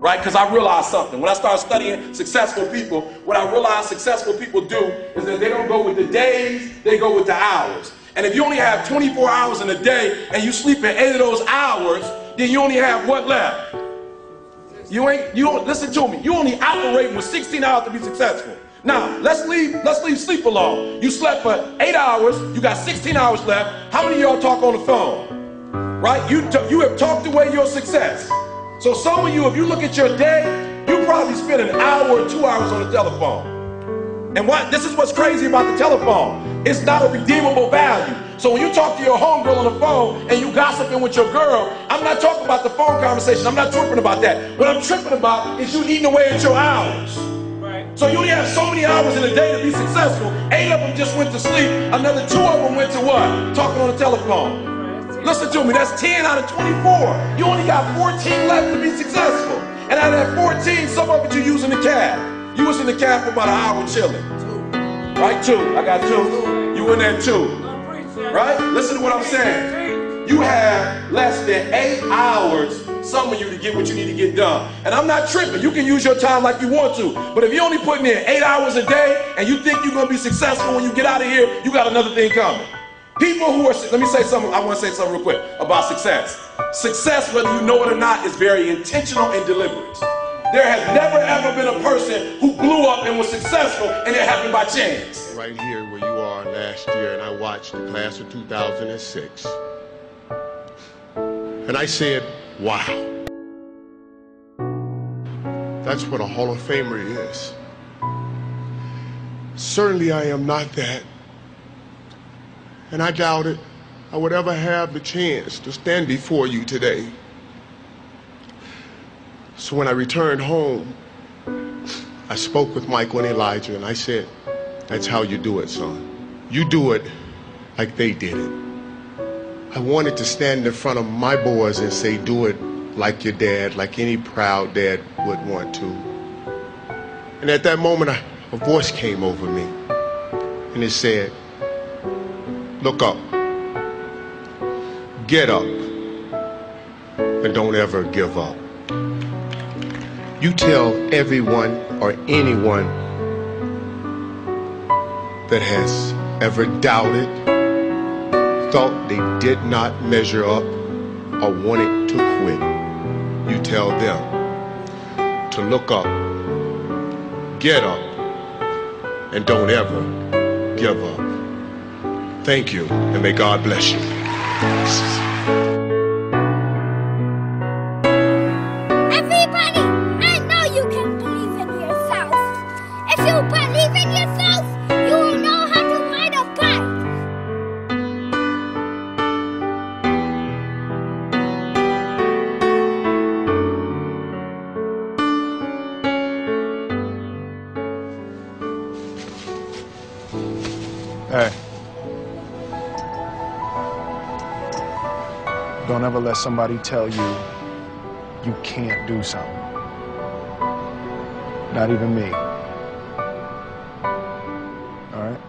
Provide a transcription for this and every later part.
right? Because I realized something. When I started studying successful people, what I realized successful people do is that they don't go with the days, they go with the hours. And if you only have 24 hours in a day and you sleep in 8 of those hours, then you only have what left? Listen to me, you only operate with 16 hours to be successful. Now, let's leave sleep alone. You slept for 8 hours, you got 16 hours left. How many of y'all talk on the phone? Right? You have talked away your success. So some of you, if you look at your day, you probably spend an hour or 2 hours on the telephone. And this is what's crazy about the telephone. It's not a redeemable value. So when you talk to your homegirl on the phone and you gossiping with your girl, I'm not talking about the phone conversation. I'm not tripping about that. What I'm tripping about is you eating away at your hours. Right. So you only have so many hours in a day to be successful. 8 of them just went to sleep. Another 2 of them went to what? Talking on the telephone. Listen to me, that's 10 out of 24. You only got 14 left to be successful. And out of that 14, some of it you using the cab. You was in the cab for about an hour chilling. Right, 2. I got 2. You in there 2. Right? Listen to what I'm saying. You have less than 8 hours, some of you, to get what you need to get done. And I'm not tripping. You can use your time like you want to. But if you're only putting in 8 hours a day and you think you're going to be successful when you get out of here, you got another thing coming. People who are, let me say something, I want to say something real quick about success. Success, whether you know it or not, is very intentional and deliberate. There has never ever been a person who blew up and was successful and it happened by chance. Right here where you are last year, and I watched the class of 2006. And I said, wow. That's what a Hall of Famer is. Certainly I am not that. And I doubted I would ever have the chance to stand before you today. So when I returned home, I spoke with Michael and Elijah, and I said, that's how you do it, son. You do it like they did it. I wanted to stand in front of my boys and say, do it like your dad, like any proud dad would want to. And at that moment, a voice came over me, and it said, look up, get up, and don't ever give up. You tell everyone or anyone that has ever doubted, thought they did not measure up, or wanted to quit, you tell them to look up, get up, and don't ever give up. Thank you, and may God bless you. Everybody, I know you can believe in yourself. If you believe in yourself, you will know how to ride a bike. Hey. Don't ever let somebody tell you you can't do something. Not even me. All right?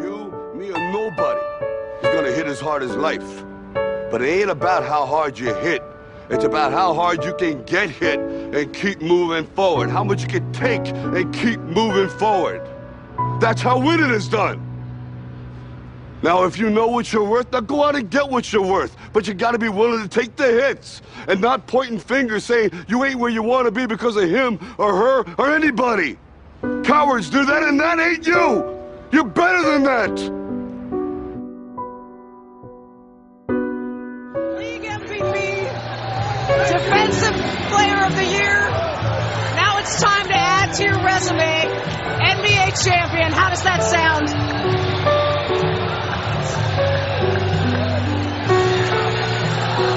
You, me, or nobody is gonna hit as hard as life. But it ain't about how hard you hit. It's about how hard you can get hit and keep moving forward. How much you can take and keep moving forward. That's how winning is done. Now, if you know what you're worth, now go out and get what you're worth. But you gotta be willing to take the hits and not pointing fingers saying you ain't where you wanna be because of him or her or anybody. Cowards do that, and that ain't you. You're better than that. League MVP, Defensive Player of the Year. Now it's time to add to your resume. NBA champion. How does that sound?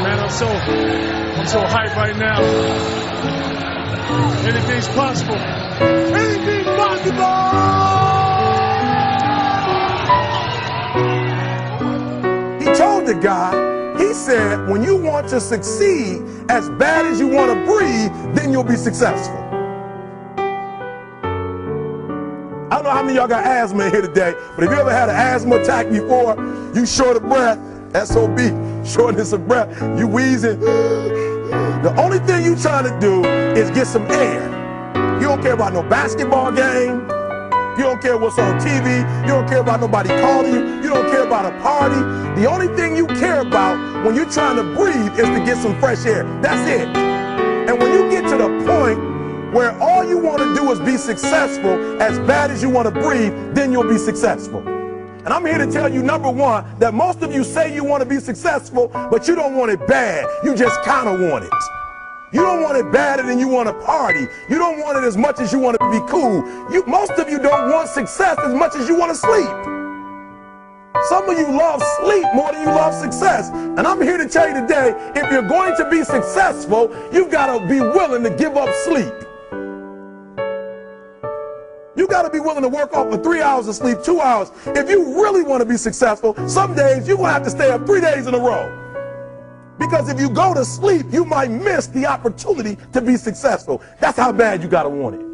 Man, I'm so hyped right now. Anything's possible. Anything's possible! He told the guy, he said, when you want to succeed as bad as you want to breathe, then you'll be successful. I don't know how many of y'all got asthma in here today, but if you ever had an asthma attack before, you short of breath, SOB, shortness of breath. You wheezing. The only thing you trying to do is get some air. You don't care about no basketball game. You don't care what's on TV. You don't care about nobody calling you. You don't care about a party. The only thing you care about when you're trying to breathe is to get some fresh air. That's it. And when you get to the point where all you want to do is be successful as bad as you want to breathe, then you'll be successful. And I'm here to tell you, number one, that most of you say you want to be successful, but you don't want it bad. You just kind of want it. You don't want it badder than you want to party. You don't want it as much as you want to be cool. Most of you don't want success as much as you want to sleep. Some of you love sleep more than you love success. And I'm here to tell you today, if you're going to be successful, you've got to be willing to give up sleep. You got to be willing to work off for 3 hours of sleep, 2 hours. If you really want to be successful, some days you're going to have to stay up 3 days in a row. Because if you go to sleep, you might miss the opportunity to be successful. That's how bad you got to want it.